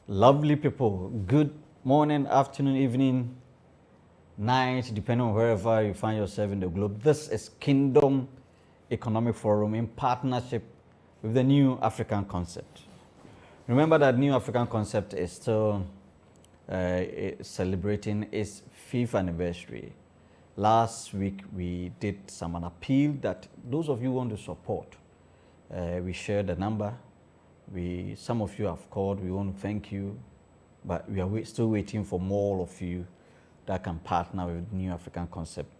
Lovely people, good morning, afternoon, evening, night, depending on wherever you find yourself in the globe. This is Kingdom Economic Forum in partnership with the New African Concept. Remember that New African Concept is still celebrating its 5th anniversary. Last week we did an appeal that those of you who want to support, we shared the number. Some of you have called. We want to thank you, but we are still waiting for more of you that can partner with New African Concept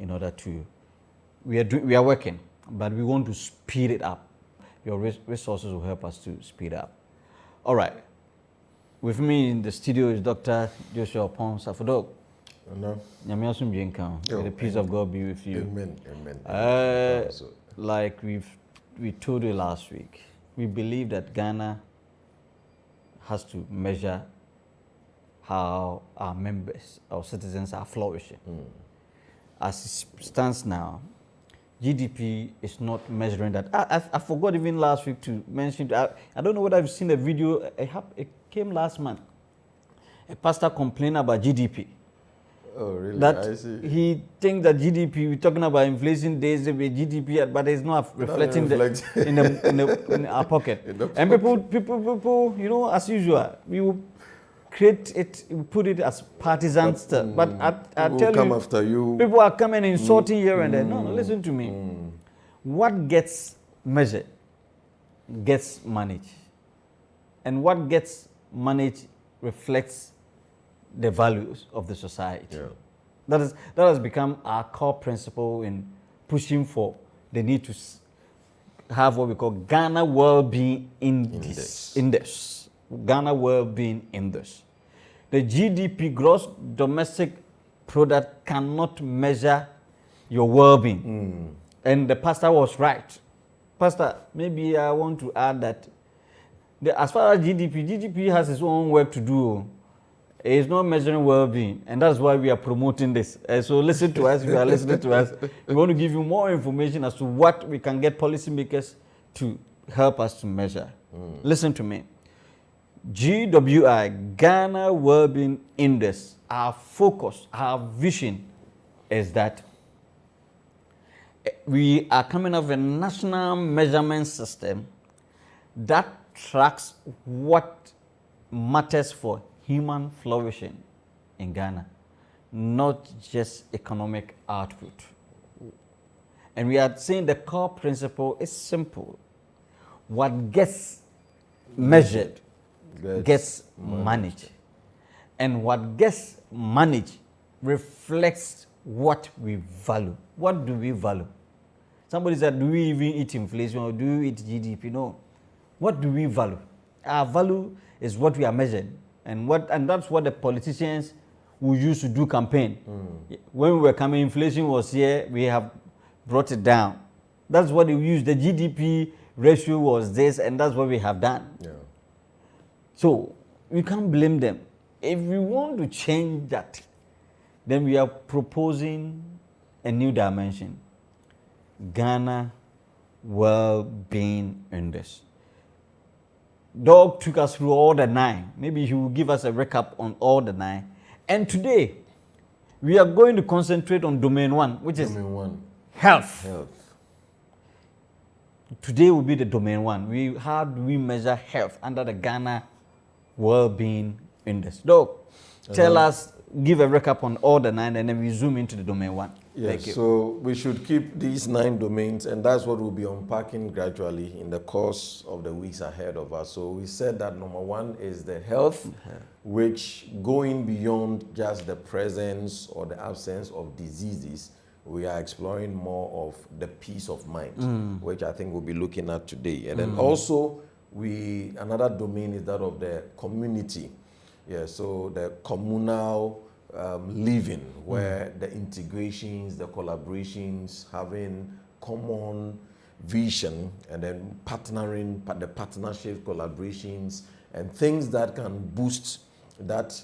in order to. We are working, but we want to speed it up. Your resources will help us to speed up. All right. With me in the studio is Dr. Joshua Pons Afodog. No. May the peace of God be with you. Amen. Amen. Like we told you last week, we believe that Ghana has to measure how our members, our citizens are flourishing. As it stands now, GDP is not measuring that. I forgot even last week to mention, I don't know whether you've seen the video, it came last month. A pastor complained about GDP. Oh, really? That I see. he thinks that GDP, we're talking about inflation days, GDP, but it's not reflecting in our pocket. And people, you know, as usual, we will create it, we put it as partisan stuff. But I tell you, after you, people are coming and insulting here and there. No, listen to me. What gets measured gets managed. And what gets managed reflects the values of the society. Yeah. That has become our core principle in pushing for the need to have what we call Ghana Wellbeing Index. Ghana Wellbeing Index. The GDP, gross domestic product, cannot measure your well-being. And the pastor was right. Pastor, maybe I want to add that as far as GDP has its own work to do. It's not measuring well-being, and that's why we are promoting this. So listen to us, if you are listening to us. We want to give you more information as to what we can get policymakers to help us to measure. Listen to me. GWI, Ghana Wellbeing Index, our focus, our vision is that we are coming up with a national measurement system that tracks what matters for human flourishing in Ghana, not just economic output. And we are saying the core principle is simple. What gets measured gets managed. And what gets managed reflects what we value. What do we value? Somebody said, do we even eat inflation or do we eat GDP? No. What do we value? Our value is what we are measuring. And that's what the politicians will use to do campaign. When we were coming, inflation was here, we have brought it down. That's what they use. The GDP ratio was this, and that's what we have done. Yeah. So we can't blame them. If we want to change that, then we are proposing a new dimension. Ghana Wellbeing Index. Dog took us through all the 9. Maybe he will give us a recap on all the 9. And today, we are going to concentrate on domain 1, which is health. Today will be the domain 1. How do we measure health under the Ghana Wellbeing Index? Dog, tell us, give a recap on all the 9, and then we zoom into the domain 1. Yes, so we should keep these 9 domains, and that's what we'll be unpacking gradually in the course of the weeks ahead of us. So we said that number 1 is the health, which going beyond just the presence or the absence of diseases, we are exploring more of the peace of mind, which I think we'll be looking at today. And then also, another domain is that of the community. Yeah, so the communal living, where the integrations, the collaborations, having common vision, and then partnering, the partnerships, collaborations, and things that can boost that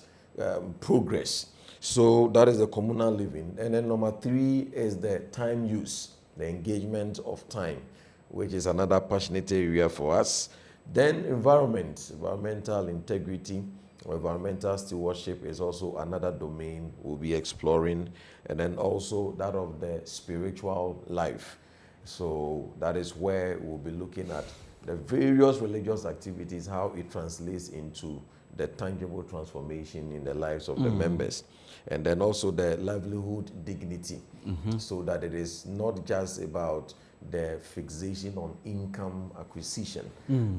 progress. So that is the communal living. And then number 3 is the time use, the engagement of time, which is another passionate area for us. Then environmental integrity, environmental stewardship is also another domain we'll be exploring. And then also that of the spiritual life. So that is where we'll be looking at the various religious activities, how it translates into the tangible transformation in the lives of the members. And then also the livelihood dignity, so that it is not just about the fixation on income acquisition,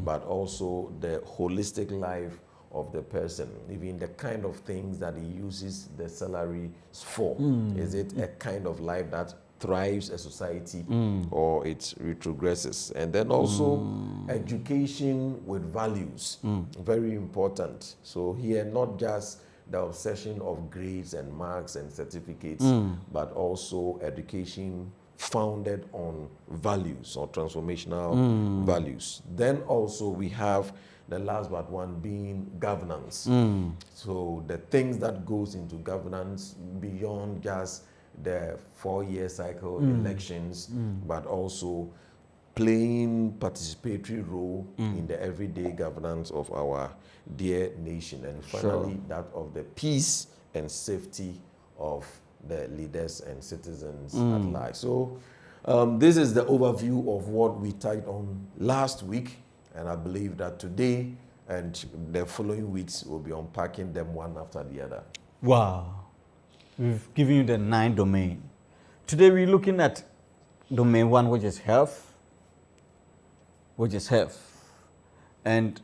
but also the holistic life of the person, even the kind of things that he uses the salary for. Is it a kind of life that thrives a society or it retrogresses? And then also education with values, very important. So here, not just the obsession of grades and marks and certificates, but also education founded on values or transformational values. Then also we have the last but one being governance. So the things that goes into governance beyond just the 4-year cycle elections, but also playing participatory role in the everyday governance of our dear nation. And finally, that of the peace and safety of the leaders and citizens at large. So this is the overview of what we touched on last week, and I believe that today and the following weeks we'll be unpacking them one after the other. Wow. We've given you the 9 domains. Today we're looking at domain 1, which is health. And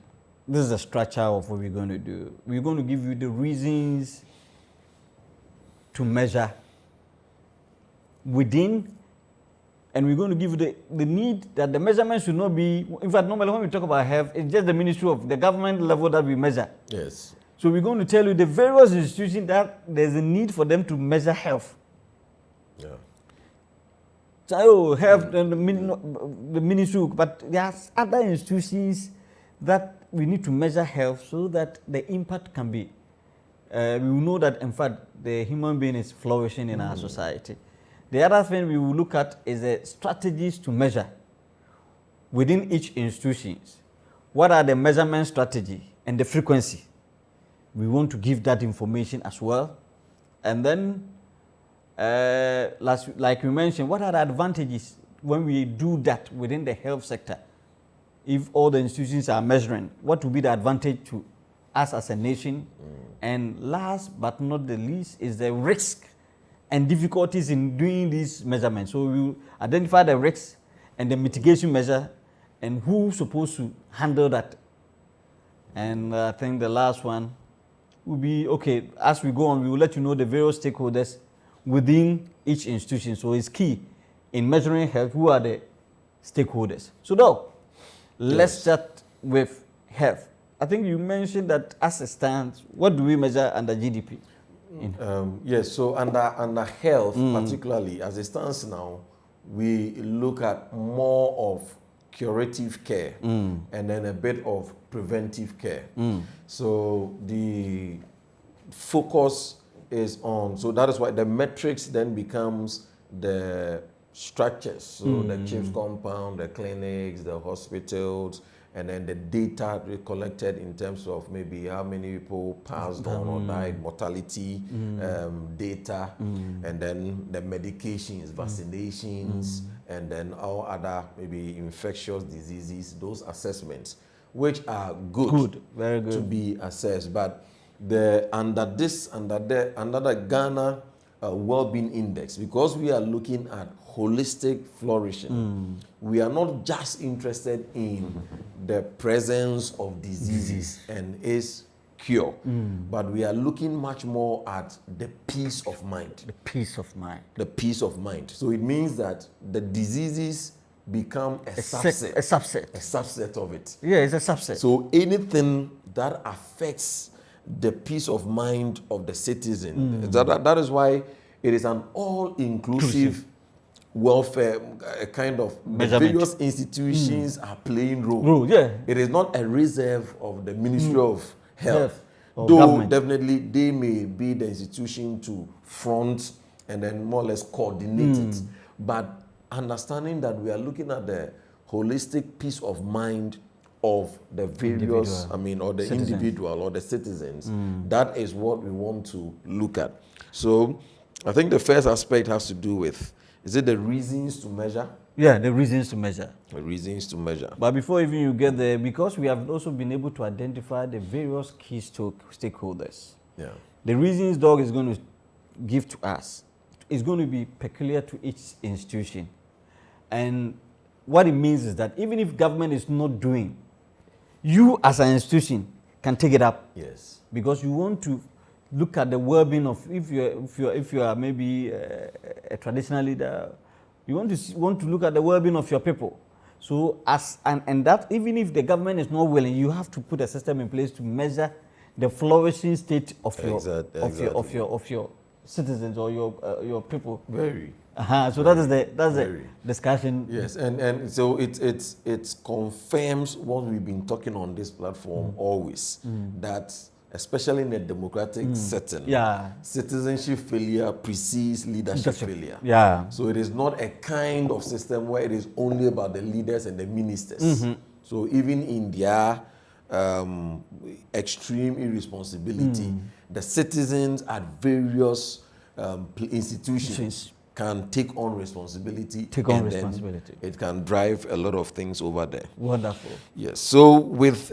this is the structure of what we're going to do. We're going to give you the reasons to measure within, and we're going to give you the need that the measurements should not be, in fact, normally when we talk about health, it's just the ministry of the government level that we measure. Yes. So we're going to tell you the various institutions that there's a need for them to measure health. Yeah. So health, the ministry, but there's other institutions that we need to measure health so that the impact can be. We will know that, in fact, the human being is flourishing in our society. The other thing we will look at is the strategies to measure within each institution. What are the measurement strategy and the frequency? We want to give that information as well. And then, like we mentioned, what are the advantages when we do that within the health sector? If all the institutions are measuring, what will be the advantage to us as a nation? And last but not the least is the risk and difficulties in doing these measurements. So we will identify the risks and the mitigation measure and who's supposed to handle that. And I think the last one will be, okay, as we go on, we will let you know the various stakeholders within each institution. So it's key in measuring health, who are the stakeholders. So now, let's start with health. I think you mentioned that as it stands, what do we measure under GDP? Yes, so under health, particularly as it stands now, we look at more of curative care and then a bit of preventive care. So the focus is on, so that is why the metrics then becomes the structures. So the CHIPS compound, the clinics, the hospitals, and then the data collected in terms of maybe how many people passed on or died, mortality data, and then the medications, vaccinations, and then all other maybe infectious diseases, those assessments, which are good, very good to be assessed. But under the Ghana Wellbeing Index, because we are looking at holistic flourishing, we are not just interested in the presence of diseases and its cure, but we are looking much more at the peace of mind. The peace of mind. The peace of mind. So it means that the diseases become a subset. A subset. A subset of it. Yeah, it's a subset. So anything that affects the peace of mind of the citizen, that is why it is an all-inclusive welfare kind of measurement. Various institutions are playing role. Yeah. It is not a reserve of the Ministry of Health. Though government. definitely they may be the institution to front and then more or less coordinate it. But understanding that we are looking at the holistic peace of mind of the various, or the Citizens. individual or the citizens. That is what we want to look at. So I think the first aspect has to do with, is it the reasons to measure? Yeah, the reasons to measure. The reasons to measure. But before even you get there, because we have also been able to identify the various key stakeholders, the reasons Doug is going to give to us is going to be peculiar to each institution. And what it means is that even if government is not doing, you as an institution can take it up. Yes. Because you want to look at the well-being of, if you are maybe a traditional leader, you want to look at the well-being of your people. So and that even if the government is not willing, you have to put a system in place to measure the flourishing state of your citizens or your people. Very. So that's the discussion. Yes, and so it confirms what we've been talking on this platform always, that especially in a democratic setting, citizenship failure precedes leadership failure. Yeah. So it is not a kind of system where it is only about the leaders and the ministers. So even in their extreme irresponsibility, the citizens at various institutions can take on responsibility. It can drive a lot of things over there. Wonderful. Yes. So with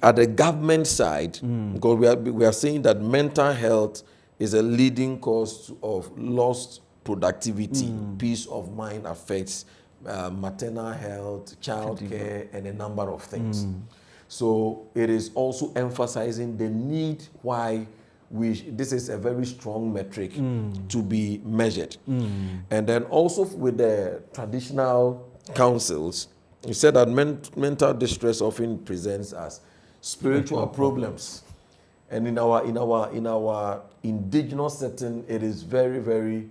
at the government side, because we are saying that mental health is a leading cause of lost productivity, peace of mind affects maternal health, child care, and a number of things. So it is also emphasizing the need why this is a very strong metric to be measured. And then also with the traditional councils, you said that mental distress often presents as spiritual problems. And in our indigenous setting, it is very, very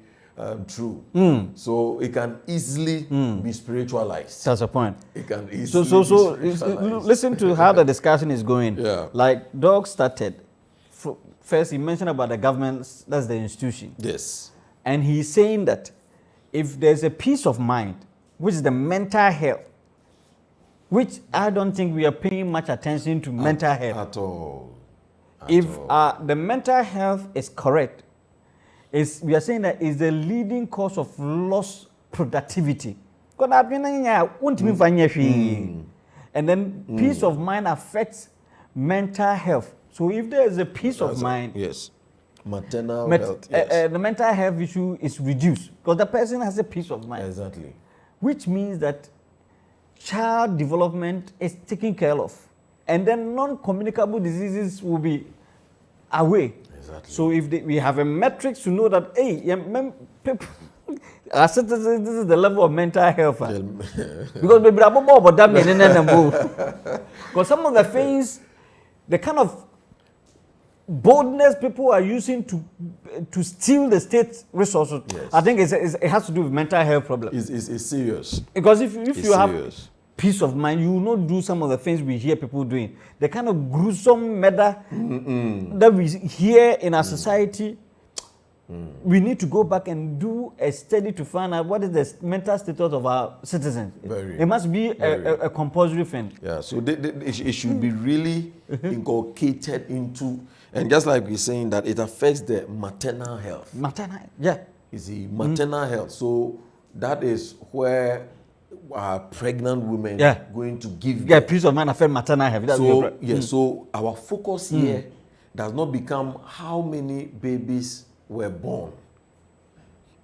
true. So it can easily be spiritualized. That's the point. It can easily be spiritualized. Listen to how the discussion is going. Yeah. Like Doug started. First, he mentioned about the government, that's the institution. Yes. And he's saying that if there's a peace of mind, which is the mental health, which I don't think we are paying much attention to mental health. At all. If the mental health is correct, we are saying that is the leading cause of lost productivity. And then peace of mind affects mental health. So if there is a peace of mind, yes, maternal health, yes. The mental health issue is reduced because the person has a peace of mind. Exactly. Which means that child development is taken care of, and then non-communicable diseases will be away. Exactly. So if we have a metric to know that, hey, our citizens, this is the level of mental health. Because some of the things, the kind of boldness people are using to steal the state resources, yes. I think it has to do with mental health problems. It's serious. Because if you have peace of mind, you will not do some of the things we hear people doing. The kind of gruesome murder that we hear in our society, we need to go back and do a study to find out what is the mental status of our citizens. It must be a compulsory thing. Yeah, so it should be really inculcated into, and just like we're saying that it affects the maternal health. You see, maternal health. So that is where pregnant women going to give birth. Yeah, peace of mind affect maternal health. So our focus here does not become how many babies were born.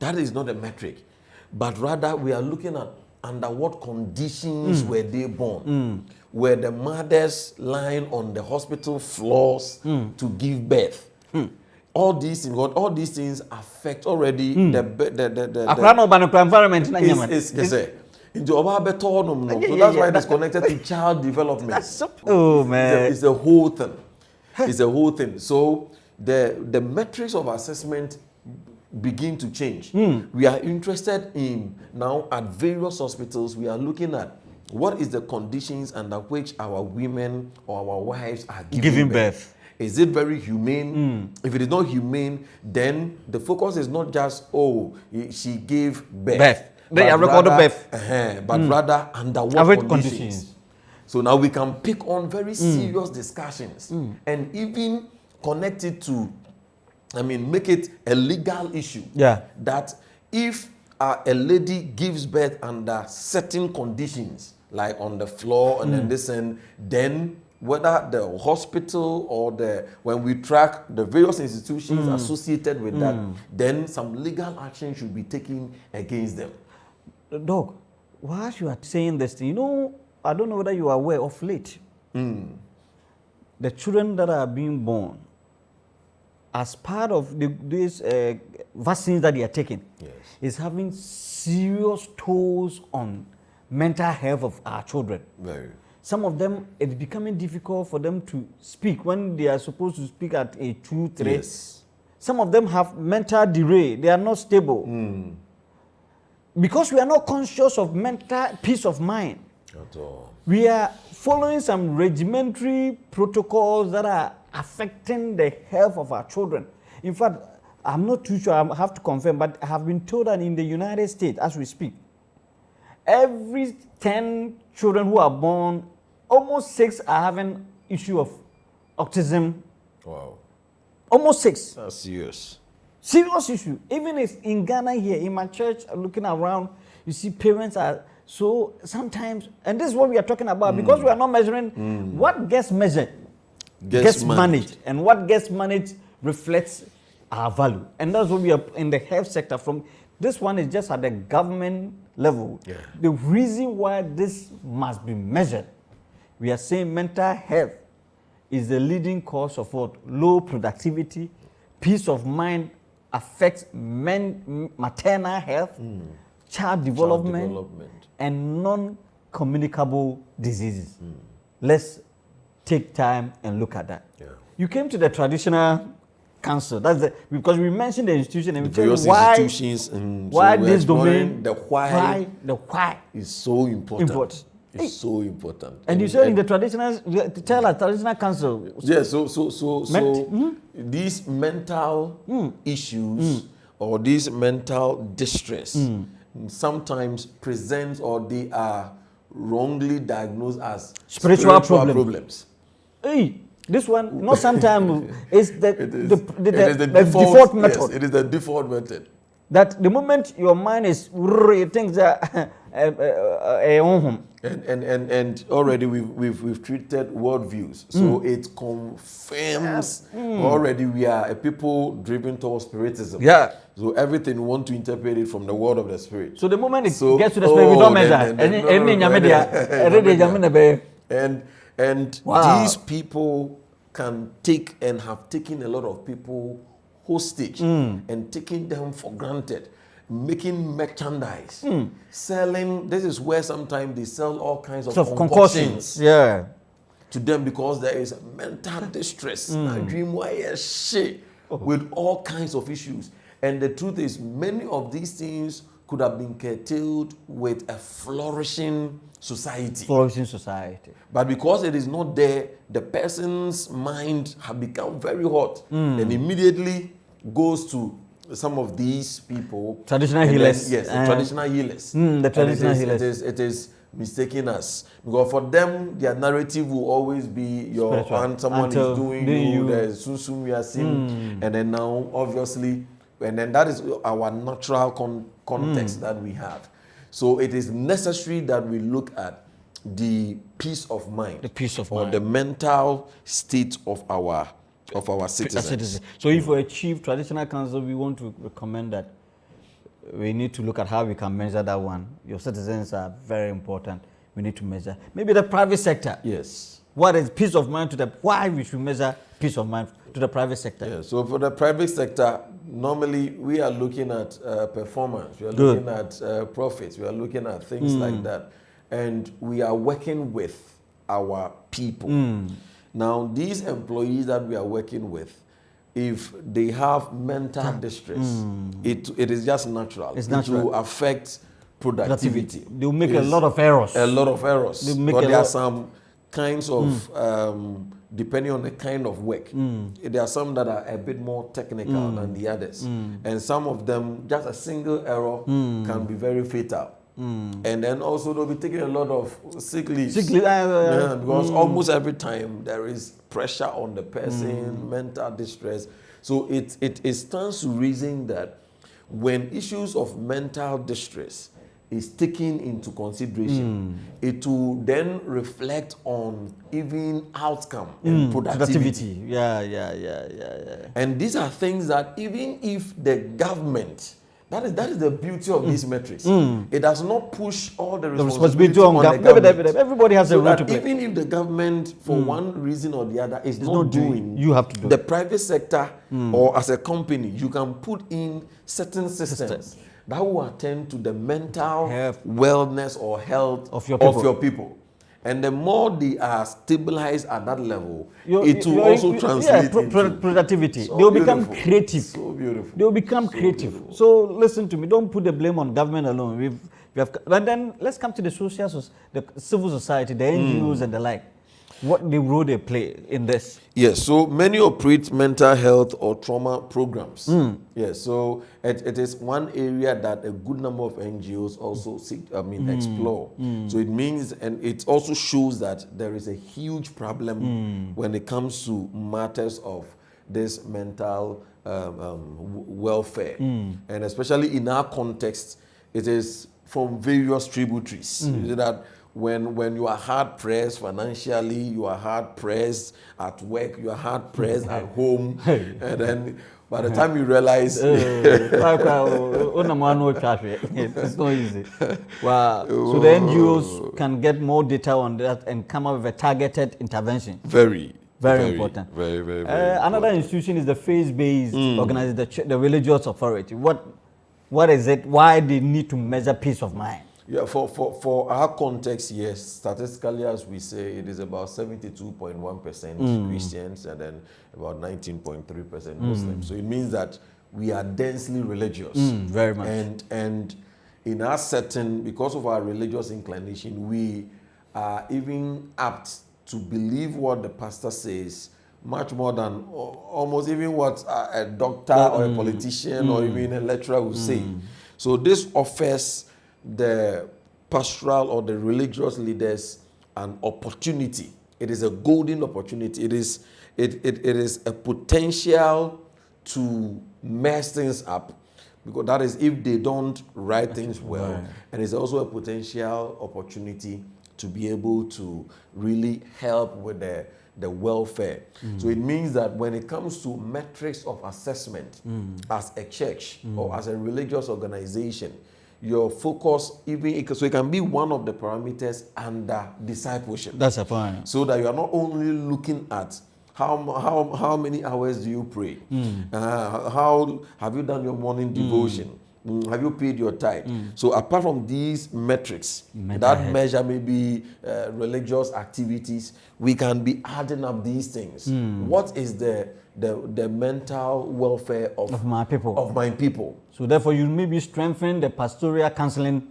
That is not a metric, but rather we are looking at under what conditions were they born. Were the mothers lying on the hospital floors to give birth? All these things affect already the environment. So that's why it is connected to child development. It's a whole thing. It's a whole thing. So the metrics of assessment begin to change. We are interested in now at various hospitals, we are looking at what is the conditions under which our women or our wives are giving birth. Is it very humane? If it is not humane, then the focus is not just, she gave birth. They are recorded birth. But rather under what conditions? So now we can pick on very serious discussions and even connect it to, make it a legal issue. Yeah. That if a lady gives birth under certain conditions, like on the floor and then this, and then whether the hospital or when we track the various institutions associated with that, then some legal action should be taken against them. Doc, whilst you are saying this, I don't know whether you are aware of late. The children that are being born, as part of these vaccines that they are taking, is having serious tolls on mental health of our children. Very. Some of them, it's becoming difficult for them to speak when they are supposed to speak at age 2, 3. Yes. Some of them have mental delay. They are not stable. Because we are not conscious of mental peace of mind. At all. We are following some regimentary protocols that are affecting the health of our children. In fact, I'm not too sure, I have to confirm, but I have been told that in the United States, as we speak, every 10 children who are born, almost 6 are having issue of autism. Wow. Almost 6. That's serious. Serious issue. Even in Ghana here, in my church, looking around, you see parents are so sometimes, and this is what we are talking about, because we are not measuring what gets measured, gets managed, and what gets managed reflects our value. And that's what we are in the health sector. From this one is just at the government level. Yeah. The reason why this must be measured, we are saying mental health is the leading cause of what? Low productivity, peace of mind affects maternal health, child development, and non-communicable diseases. Let's take time and look at that. Yeah. You came to the traditional council. Because we mentioned the institution and we tell you why so this domain, the why is so important. It's so important. And you said in the traditional, tell us, traditional council. Yeah, so these mental issues or these mental distress sometimes presents, or they are wrongly diagnosed as spiritual problems. Hey, this one, not sometimes, is the default method. Yes, it is the default method. That the moment your mind is, you think that and already we've treated worldviews, so it confirms already we are a people driven towards spiritualism. Yeah. So everything we want to interpret it from the world of the spirit. So the moment it gets to the spirit, we don't measure. And these people can take and have taken a lot of people hostage and taking them for granted, making merchandise, selling. This is where sometimes they sell all kinds of concoctions to them, because there is mental distress, dream with all kinds of issues. And the truth is, many of these things could have been curtailed with a flourishing society. But because it is not there, the person's mind has become very hot and immediately goes to some of these people. Traditional healers. Yes, the traditional healers. The traditional healers. It is mistaking us. Because for them, their narrative will always be your aunt, someone is doing you, the susum we are seeing. And then now, obviously, and then that is our natural context that we have. So it is necessary that we look at the peace of mind. The peace of mind. Or the mental state of our citizens. So if we achieve traditional council, we want to recommend that we need to look at how we can measure that one. Your citizens are very important. We need to measure. Maybe the private sector. Yes. What is peace of mind why we should measure peace of mind to the private sector? Yeah, so for the private sector, normally we are looking at performance, we are looking at profits, we are looking at things like that. And we are working with our people. Now, these employees that we are working with, if they have mental distress, it is just natural. It will affect productivity. They will make a lot of errors. But there are some kinds of, depending on the kind of work, there are some that are a bit more technical than the others. And some of them, just a single error can be very fatal. And then also they'll be taking a lot of sick leaves. Yeah, because almost every time there is pressure on the person, mental distress. So it stands to reason that when issues of mental distress is taken into consideration, it will then reflect on even outcome and productivity. Yeah. And these are things that even if the government, that is the beauty of these metrics. It does not push all the responsibility on the government. Everybody has a role to play. Even if the government, for one reason or the other, is not doing, you have to do the it. private sector or as a company, you can put in certain systems that will attend to the mental wellness or health of your people. And the more they are stabilized at that level, it will also translate into productivity. They will become creative. So beautiful. They will become creative. Beautiful. So listen to me. Don't put the blame on government alone. We have, and then let's come to the the civil society, the NGOs and the like. What the role they play in this? Yes, so many operate mental health or trauma programs. Yes, so it is one area that a good number of NGOs also explore. So it means, and it also shows that there is a huge problem when it comes to matters of this mental welfare. And especially in our context, it is from various tributaries. That when you are hard pressed financially, you are hard pressed at work, you are hard pressed at home, and then by the time you realize, it's not easy. Wow. So the NGOs can get more data on that and come up with a targeted intervention. Very important. Very another institution is the faith-based organization, the religious authority. What is it? Why they need to measure peace of mind? Yeah, for our context, yes, statistically, as we say, it is about 72.1% Christians and then about 19.3% Muslims. So it means that we are densely religious. Very much. And in our setting, because of our religious inclination, we are even apt to believe what the pastor says much more than almost even what a doctor or a politician or even a lecturer will say. So this offers the pastoral or the religious leaders an opportunity. It is a golden opportunity. It is a potential to mess things up, because that is if they don't write things well. Right. And it's also a potential opportunity to be able to really help with the welfare. So it means that when it comes to metrics of assessment as a church or as a religious organization, your focus, so it can be one of the parameters under discipleship. That's a point. So that you are not only looking at how many hours do you pray, how have you done your morning devotion, have you paid your tithe. So apart from these metrics, that measure maybe religious activities, we can be adding up these things. What is the mental welfare of my people? So therefore, you maybe strengthen the pastoral counseling.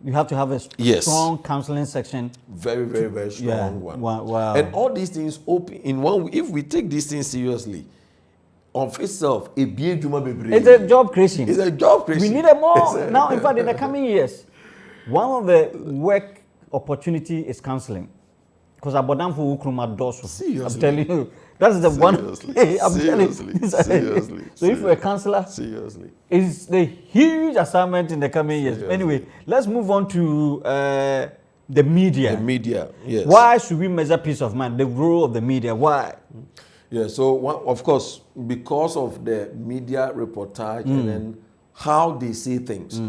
You have to have a strong counseling section. Very strong one. Wow. And all these things open in one. If we take these things seriously, of itself, it's a job creation. It's a job creation. We need more now. In fact, in the coming years, one of the work opportunity is counseling. Because I'm telling you, that's the one. I'm telling you. Seriously. So if you're a counselor, it's the huge assignment in the coming years. Anyway, let's move on to the media. The media, yes. Why should we measure peace of mind? The role of the media. Why? Yeah, so of course, because of the media reportage and then how they say things.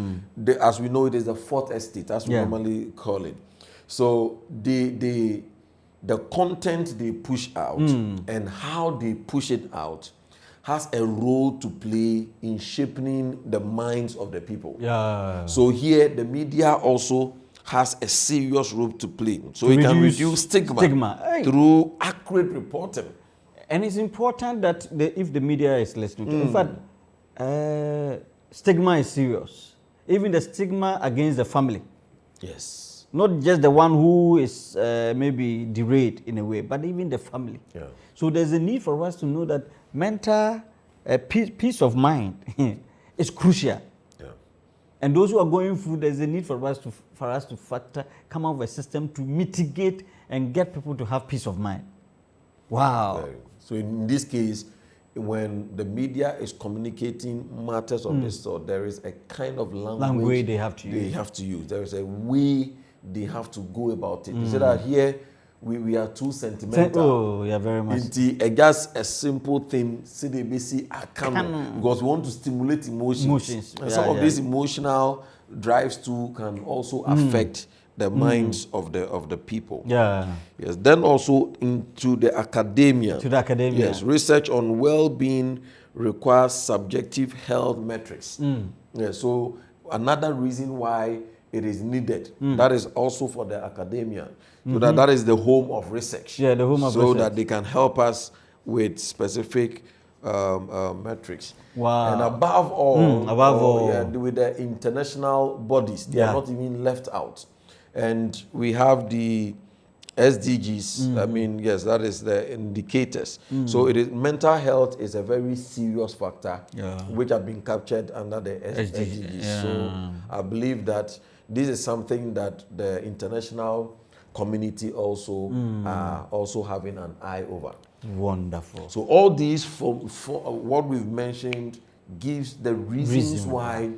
As we know, it is the fourth estate, as we normally call it. So the content they push out and how they push it out has a role to play in shaping the minds of the people. Yeah. So here, the media also has a serious role to play. So it can reduce stigma through accurate reporting. And it's important that if the media is listening to, in fact, stigma is serious. Even the stigma against the family. Yes. Not just the one who is maybe derailed in a way, but even the family. Yeah. So there's a need for us to know that mental peace of mind is crucial. Yeah. And those who are going through, there's a need for us to come up with a system to mitigate and get people to have peace of mind. Wow. So in this case, when the media is communicating matters of this sort, there is a kind of language they have to use. There is a way they have to go about it. You say that here we are too sentimental. Oh, yeah, very much. Just a simple thing, CDBC because we want to stimulate emotions. And some of these emotional drives too can also affect the minds of the people. Yeah. Yes. Then also into the academia. To the academia. Yes. Research on well-being requires subjective health metrics. Yeah. So another reason why it is needed. That is also for the academia. So that is the home of research. Yeah, the home of research. So that they can help us with specific metrics. Wow. And above all, yeah, with the international bodies, they are not even left out. And we have the SDGs. I mean, yes, that is the indicators. So it is mental health is a very serious factor, which have been captured under the SDGs. Yeah. So I believe that this is something that the international community also are also having an eye over. Wonderful. So all these, for what we've mentioned, gives the reasons why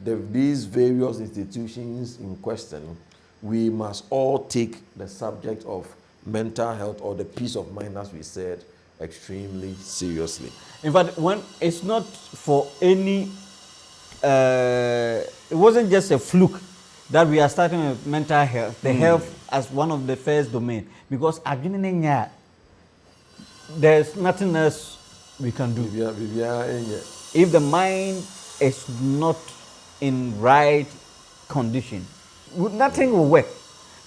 these various institutions in question, we must all take the subject of mental health or the peace of mind, as we said, extremely seriously. In fact, when it's not for any, it wasn't just a fluke that we are starting with mental health, the health as one of the first domain, because there's nothing else we can do. If the mind is not in right condition, nothing will work.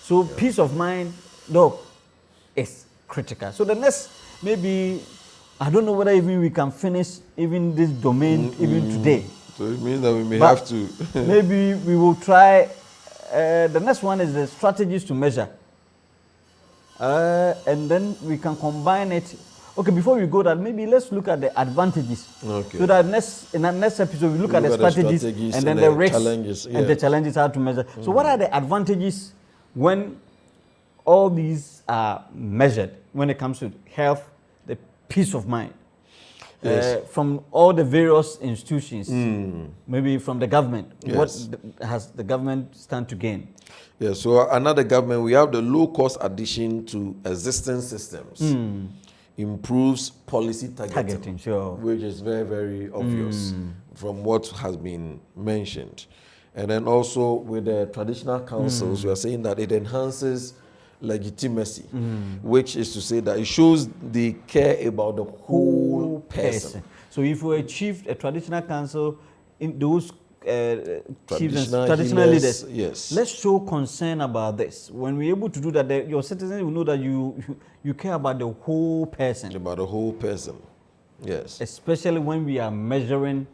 So peace of mind, though, is critical. So the next, maybe, I don't know whether even we can finish even this domain even today. So it means that we may have to. Maybe we will try. The next one is the strategies to measure. And then we can combine it. Okay, before we go that, maybe let's look at the advantages. Okay. So that in the next episode, we look at the strategies and then the risks and the challenges how to measure. So what are the advantages when all these are measured when it comes to health, the peace of mind? From all the various institutions, maybe from the government, what has the government stand to gain? Yeah, so another government, we have the low-cost addition to existing systems. Improves policy targeting, which is very, very obvious from what has been mentioned. And then also with the traditional councils, we are saying that it enhances legitimacy, which is to say that it shows they care about the whole person. So if we achieve a traditional council in those chiefs and traditional leaders, let's show concern about this. When we're able to do that, your citizens will know that you care about the whole person. About the whole person, yes. Especially when we are measuring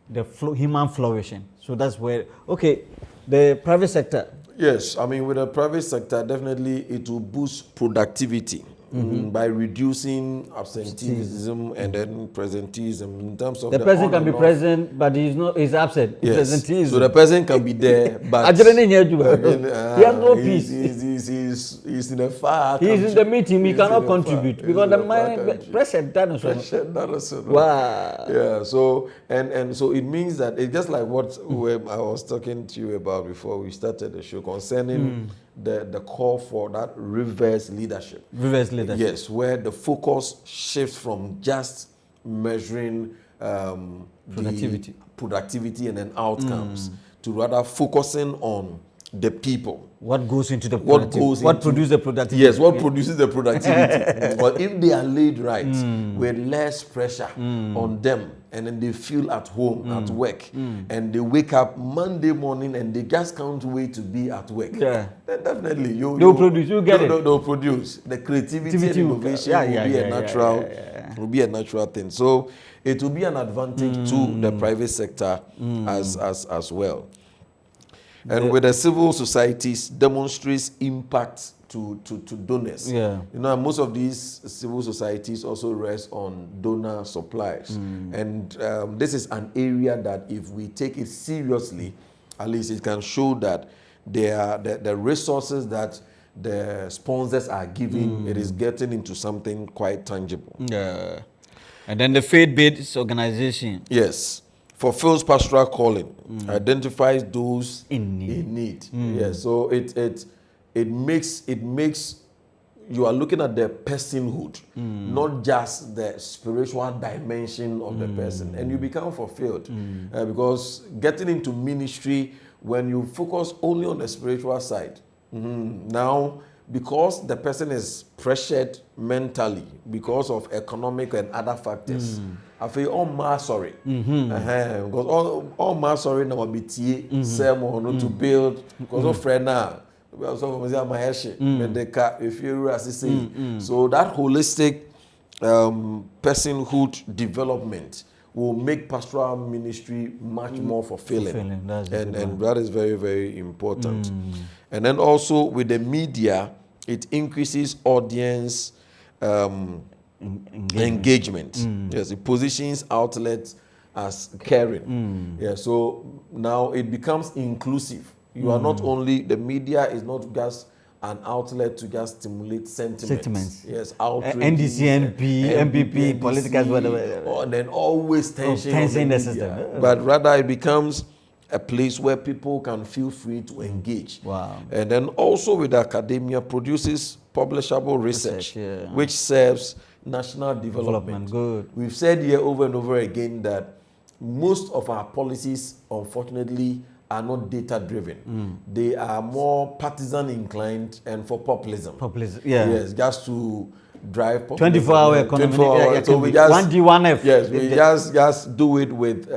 the human flourishing. So that's where, okay, the private sector. Yes, I mean, with the private sector, definitely it will boost productivity by reducing absenteeism and then presenteeism in terms of the person can be present, but he's absent. Yes. So the person can be there, but he has no peace. He's in a far. He's in the meeting. He cannot contribute because the mind pressure done. Wow. Yeah. So and so it means that it's just like what I was talking to you about before we started the show concerning the call for that reverse leadership. Reverse leadership. Yes, where the focus shifts from just measuring productivity and then outcomes to rather focusing on the people. What goes into the productivity? What produces the productivity? Yes, what produces the productivity. But if they are laid right with less pressure on them, and then they feel at home, at work, and they wake up Monday morning and they just can't wait to be at work, then definitely they'll produce. You get it. They'll produce. The creativity and innovation will be a natural thing. So it will be an advantage to the private sector as well. And with the civil societies demonstrates impact to donors. Yeah. You know, most of these civil societies also rest on donor supplies. And this is an area that if we take it seriously, At least it can show that the resources that the sponsors are giving, it is getting into something quite tangible. Yeah. And then the faith-based organization. Yes. Fulfills pastoral calling, identifies those In need. Yes. So it makes you are looking at the personhood, not just the spiritual dimension of the person, and you become fulfilled. Because getting into ministry, when you focus only on the spiritual side, now because the person is pressured mentally because of economic and other factors, I feel all mass sorry. Because all mass sorry now be sermon to build because of friend now. So that holistic personhood development will make pastoral ministry much more fulfilling. And that is very, very important. And then also with the media, it increases audience engagement. Yes, it positions outlets as caring. Yeah, so now it becomes inclusive. You are not only, the media is not just an outlet to just stimulate sentiments. Yes, outrage. NDC, MPP, politicals, whatever. And then always tension in the media. system. But rather it becomes a place where people can feel free to engage. Wow. And then also with academia produces publishable research. Which serves national development. Good. We've said here over and over again that most of our policies, unfortunately, are not data driven. They are more partisan inclined and for populism. Yes, just to drive populism. 24-hour economy. 24 hours. So we just 1G, 1F. Yes, we just do it with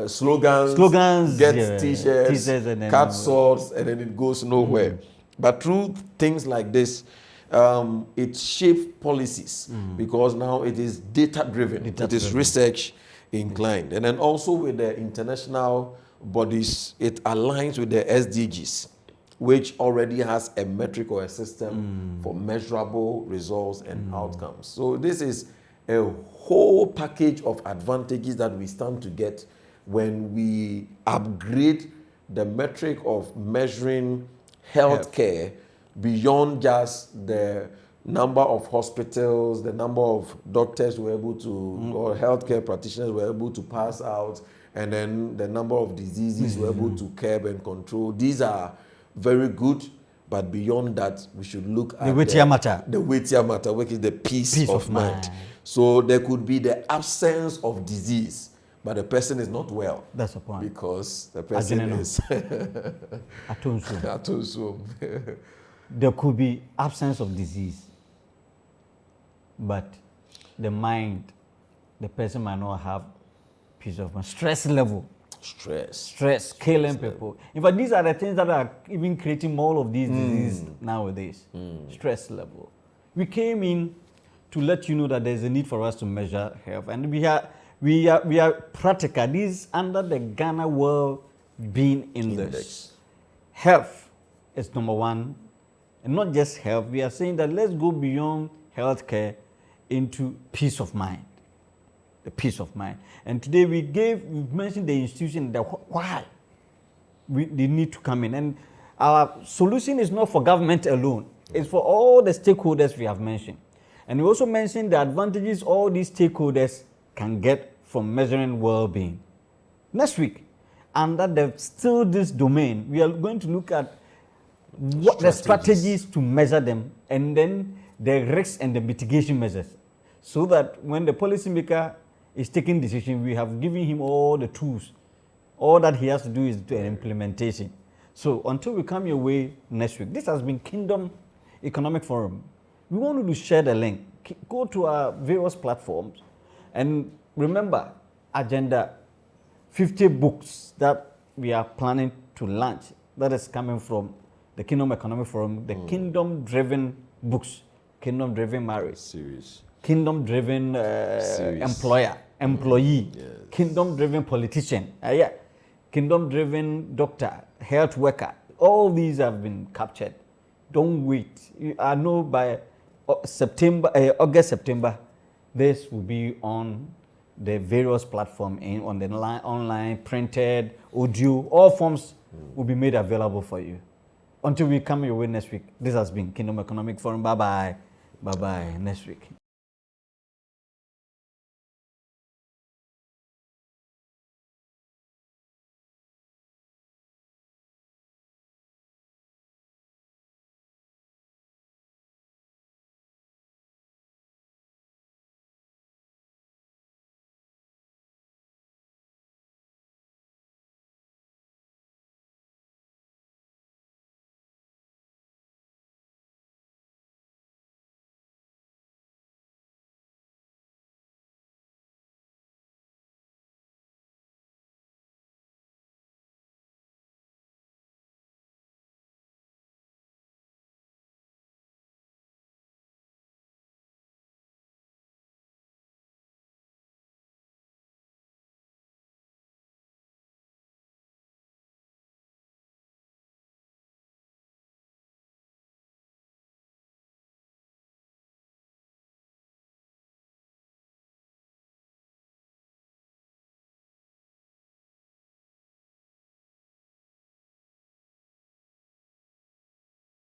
slogans, get t-shirts, cut swords, and then it goes nowhere. But through things like this, it shapes policies because now it is data driven. It is research inclined. And then also with the international bodies, it aligns with the SDGs, which already has a metric or a system for measurable results and outcomes. So this is a whole package of advantages that we stand to get when we upgrade the metric of measuring healthcare beyond just the number of hospitals, the number of doctors were able to, or healthcare practitioners were able to pass out, and then the number of diseases we're able to curb and control. These are very good, but beyond that, we should look at the weightier matter. The weightier matter, which is the peace of mind. So there could be the absence of disease, but the person is not well. That's the point. Because the person is there could be absence of disease, but the mind, the person might not have peace of mind. Stress level. Stress, killing people. In fact, these are the things that are even creating more of these diseases nowadays. Stress level. We came in to let you know that there's a need for us to measure health, and we are practical. These under the Ghana Wellbeing Index. Health is number one, and not just health. We are saying that let's go beyond healthcare into peace of mind. The peace of mind. And today we mentioned the institution, why they need to come in. And our solution is not for government alone. It's for all the stakeholders we have mentioned. And we also mentioned the advantages all these stakeholders can get from measuring well-being. Next week, under still this domain, we are going to look at what the strategies to measure them, and then the risks and the mitigation measures, so that when the policymaker is taking decision, we have given him all the tools. All that he has to do is do an implementation. So until we come your way next week, this has been Kingdom Economic Forum. We want you to share the link. Go to our various platforms, and remember, agenda 50 books that we are planning to launch. That is coming from the Kingdom Economic Forum, the Kingdom-driven books, Kingdom-driven marriage series, Kingdom-driven employee, Kingdom-driven politician, Kingdom-driven doctor, health worker. All these have been captured. Don't wait. I know by August, September, this will be on the various platforms on the online, printed, audio, all forms will be made available for you. Until we come your way next week, this has been Kingdom Economic Forum. Bye-bye. Bye-bye. Next week.